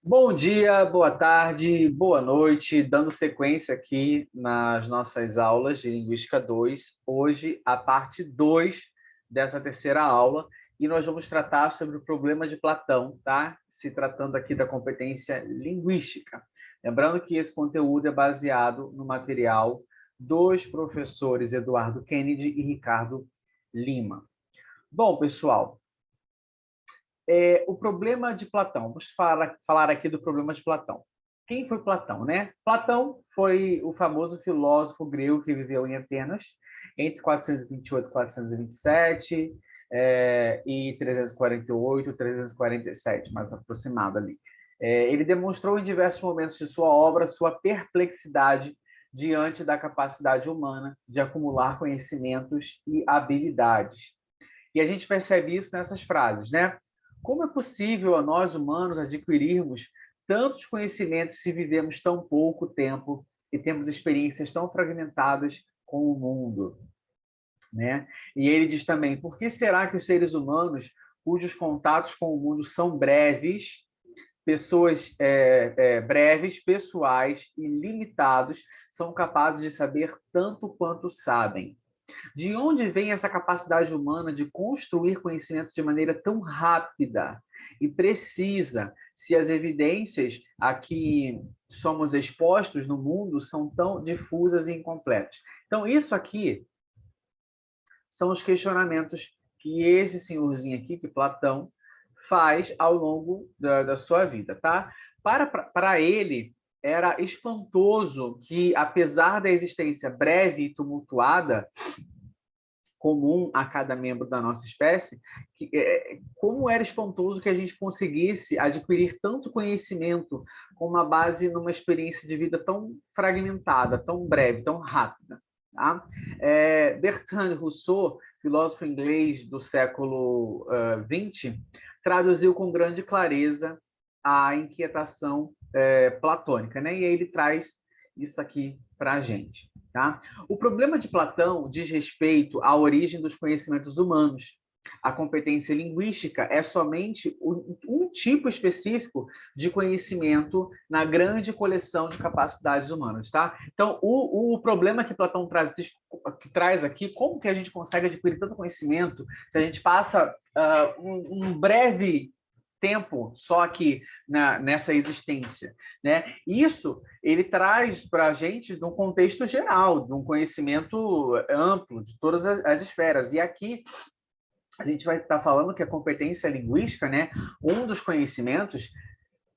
Bom dia, boa tarde, boa noite, dando sequência aqui nas nossas aulas de Linguística 2. Hoje, a parte 2 dessa terceira aula, e nós vamos tratar sobre o problema de Platão, tá? Se tratando aqui da competência linguística. Lembrando que esse conteúdo é baseado no material dos professores Eduardo Kennedy e Ricardo Lima. Bom, pessoal, o problema de Platão. Vamos falar aqui do problema de Platão. Quem foi Platão, né? Platão foi o famoso filósofo grego que viveu em Atenas entre 428 e 427 e 348 e 347, mais aproximado ali. Ele demonstrou em diversos momentos de sua obra sua perplexidade diante da capacidade humana de acumular conhecimentos e habilidades. E a gente percebe isso nessas frases, né? Como é possível a nós humanos adquirirmos tantos conhecimentos se vivemos tão pouco tempo e temos experiências tão fragmentadas com o mundo, né? E ele diz também: por que será que os seres humanos, cujos contatos com o mundo são breves, breves, pessoais e limitados, são capazes de saber tanto quanto sabem? De onde vem essa capacidade humana de construir conhecimento de maneira tão rápida e precisa, se as evidências a que somos expostos no mundo são tão difusas e incompletas? Então, isso aqui são os questionamentos que esse senhorzinho aqui, que Platão, faz ao longo da sua vida, tá? Para ele, era espantoso que, apesar da existência breve e tumultuada, comum a cada membro da nossa espécie, como era espantoso que a gente conseguisse adquirir tanto conhecimento com uma base numa experiência de vida tão fragmentada, tão breve, tão rápida. Tá? Bertrand Rousseau, filósofo inglês do século XX, traduziu com grande clareza a inquietação platônica, né? E aí ele traz isso aqui para a gente. Tá? O problema de Platão diz respeito à origem dos conhecimentos humanos. A competência linguística é somente um tipo específico de conhecimento na grande coleção de capacidades humanas. Tá? Então, o problema que Platão traz aqui, como que a gente consegue adquirir tanto conhecimento se a gente passa um breve tempo só aqui nessa existência, né? Isso ele traz para a gente de um contexto geral, de um conhecimento amplo de todas as esferas. E aqui a gente vai estar falando que a competência linguística, né? Um dos conhecimentos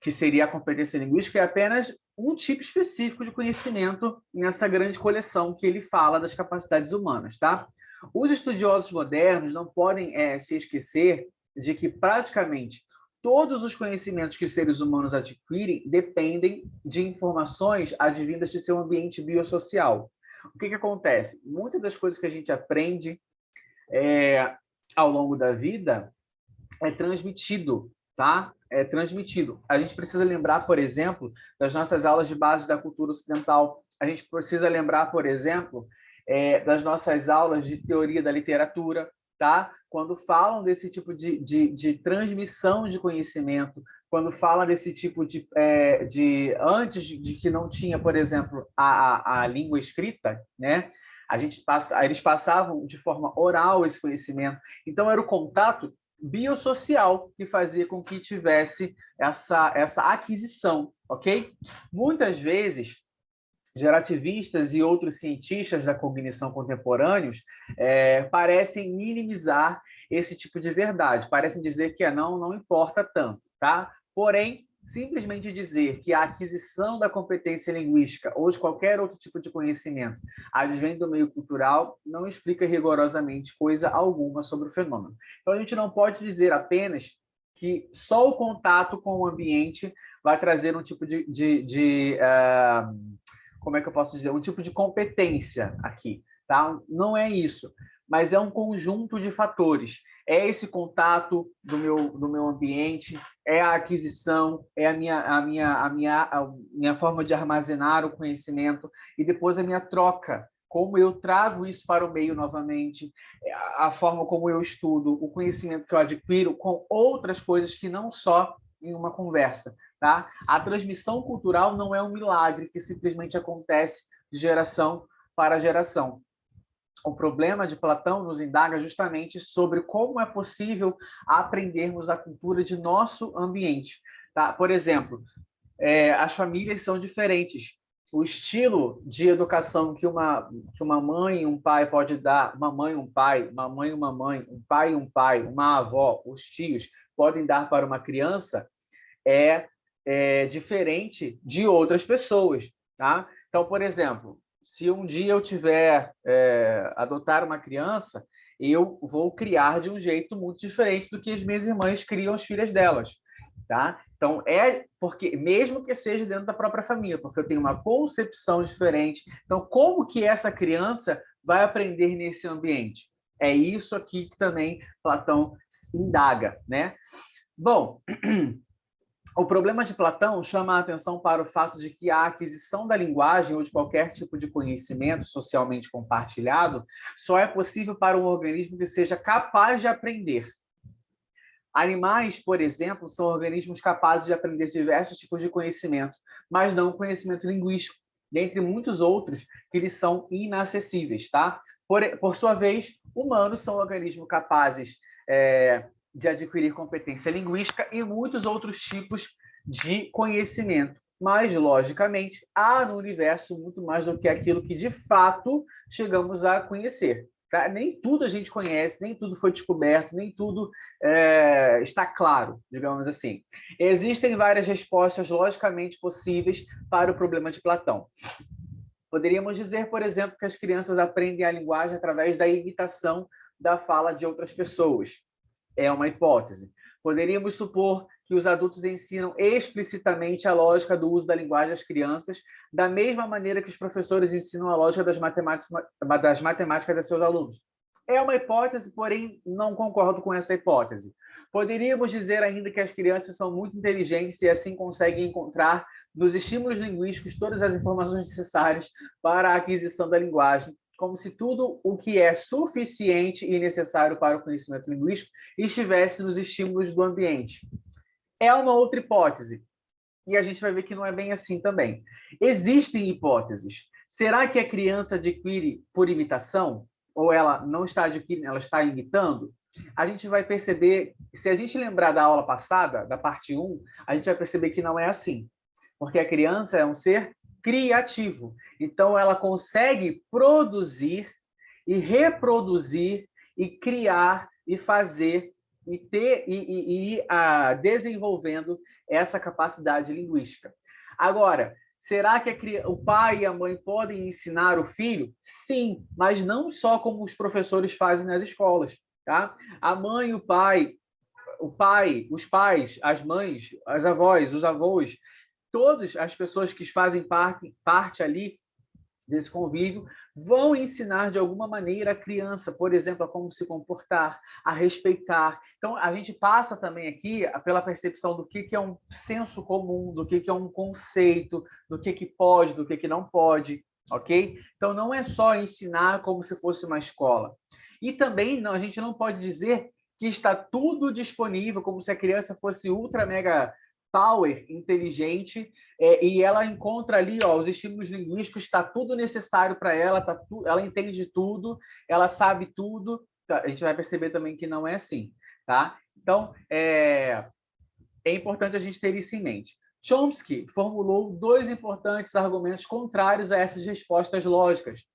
que seria a competência linguística é apenas um tipo específico de conhecimento nessa grande coleção que ele fala das capacidades humanas, tá? Os estudiosos modernos não podem se esquecer de que praticamente todos os conhecimentos que os seres humanos adquirem dependem de informações advindas de seu ambiente biosocial. O que acontece? Muitas das coisas que a gente aprende ao longo da vida é transmitido, tá? É transmitido. A gente precisa lembrar, por exemplo, das nossas aulas de base da cultura ocidental. A gente precisa lembrar, por exemplo, das nossas aulas de teoria da literatura, tá? Quando falam desse tipo de transmissão de conhecimento, quando falam desse tipo antes de que não tinha, por exemplo, a língua escrita, né? Eles passavam de forma oral esse conhecimento. Então, era o contato biosocial que fazia com que tivesse essa aquisição, ok? Muitas vezes, gerativistas e outros cientistas da cognição contemporâneos parecem minimizar esse tipo de verdade, parecem dizer que não importa tanto, tá? Porém, simplesmente dizer que a aquisição da competência linguística ou de qualquer outro tipo de conhecimento advém do meio cultural não explica rigorosamente coisa alguma sobre o fenômeno. Então, a gente não pode dizer apenas que só o contato com o ambiente vai trazer um tipo como é que eu posso dizer? Um tipo de competência aqui, tá? Não é isso, mas é um conjunto de fatores. É esse contato do meu ambiente, é a aquisição, é a minha forma de armazenar o conhecimento e depois a minha troca, como eu trago isso para o meio novamente, a forma como eu estudo, o conhecimento que eu adquiro com outras coisas que não só em uma conversa, tá? A transmissão cultural não é um milagre que simplesmente acontece de geração para geração. O problema de Platão nos indaga justamente sobre como é possível aprendermos a cultura de nosso ambiente. Tá? Por exemplo, as famílias são diferentes. O estilo de educação que uma mãe e um pai pode dar, uma mãe e um pai, uma mãe e uma mãe, um pai e um pai, uma avó, os tios podem dar para uma criança é diferente de outras pessoas. Tá? Então, por exemplo, se um dia eu tiver adotar uma criança, eu vou criar de um jeito muito diferente do que as minhas irmãs criam as filhas delas. Tá? Então, porque, mesmo que seja dentro da própria família, porque eu tenho uma concepção diferente. Então, como que essa criança vai aprender nesse ambiente? É isso aqui que também Platão indaga, né? Bom, o problema de Platão chama a atenção para o fato de que a aquisição da linguagem ou de qualquer tipo de conhecimento socialmente compartilhado só é possível para um organismo que seja capaz de aprender. Animais, por exemplo, são organismos capazes de aprender diversos tipos de conhecimento, mas não conhecimento linguístico, dentre muitos outros que lhes são inacessíveis, tá? Por sua vez, humanos são organismos capazes de adquirir competência linguística e muitos outros tipos de conhecimento. Mas, logicamente, há no universo muito mais do que aquilo que, de fato, chegamos a conhecer. Tá? Nem tudo a gente conhece, nem tudo foi descoberto, nem tudo está claro, digamos assim. Existem várias respostas logicamente possíveis para o problema de Platão. Poderíamos dizer, por exemplo, que as crianças aprendem a linguagem através da imitação da fala de outras pessoas. É uma hipótese. Poderíamos supor que os adultos ensinam explicitamente a lógica do uso da linguagem às crianças, da mesma maneira que os professores ensinam a lógica das matemáticas a seus alunos. É uma hipótese, porém não concordo com essa hipótese. Poderíamos dizer ainda que as crianças são muito inteligentes e assim conseguem encontrar nos estímulos linguísticos todas as informações necessárias para a aquisição da linguagem, como se tudo o que é suficiente e necessário para o conhecimento linguístico estivesse nos estímulos do ambiente. É uma outra hipótese, e a gente vai ver que não é bem assim também. Existem hipóteses. Será que a criança adquire por imitação? Ou ela não está adquirindo, ela está imitando? A gente vai perceber, se a gente lembrar da aula passada, da parte 1, a gente vai perceber que não é assim. Porque a criança é um ser criativo. Então, ela consegue produzir e reproduzir e criar e fazer e ir desenvolvendo essa capacidade linguística. Agora, será que o pai e a mãe podem ensinar o filho? Sim, mas não só como os professores fazem nas escolas. Tá? A mãe e os pais, as mães, as avós, os avós, todas as pessoas que fazem parte ali desse convívio vão ensinar de alguma maneira a criança, por exemplo, a como se comportar, a respeitar. Então, a gente passa também aqui pela percepção do que é um senso comum, do que é um conceito, do que pode, do que não pode, ok? Então, não é só ensinar como se fosse uma escola. E também a gente não pode dizer que está tudo disponível, como se a criança fosse ultra mega power, inteligente, e ela encontra ali os estímulos linguísticos, está tudo necessário para ela, ela entende tudo, ela sabe tudo. A gente vai perceber também que não é assim. Tá? Então, é importante a gente ter isso em mente. Chomsky formulou 2 importantes argumentos contrários a essas respostas lógicas,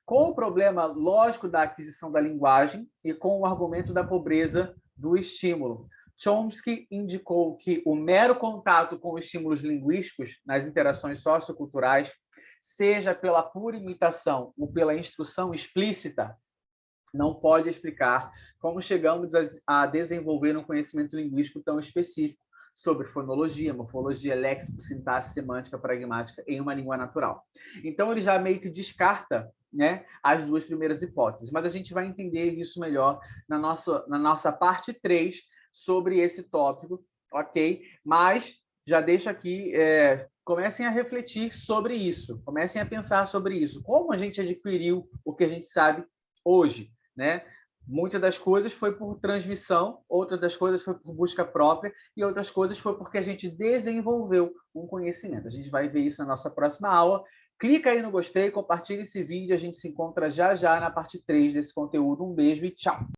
com o problema lógico da aquisição da linguagem e com o argumento da pobreza do estímulo. Chomsky indicou que o mero contato com estímulos linguísticos nas interações socioculturais, seja pela pura imitação ou pela instrução explícita, não pode explicar como chegamos a desenvolver um conhecimento linguístico tão específico sobre fonologia, morfologia, léxico, sintaxe, semântica, pragmática em uma língua natural. Então, ele já meio que descarta, né, as 2 primeiras hipóteses, mas a gente vai entender isso melhor na nossa parte 3 sobre esse tópico, ok? Mas já deixo aqui, comecem a refletir sobre isso, comecem a pensar sobre isso. Como a gente adquiriu o que a gente sabe hoje, né? Muitas das coisas foi por transmissão, outras das coisas foi por busca própria e outras coisas foi porque a gente desenvolveu um conhecimento. A gente vai ver isso na nossa próxima aula. Clica aí no gostei, compartilha esse vídeo, a gente se encontra já já na parte 3 desse conteúdo. Um beijo e tchau!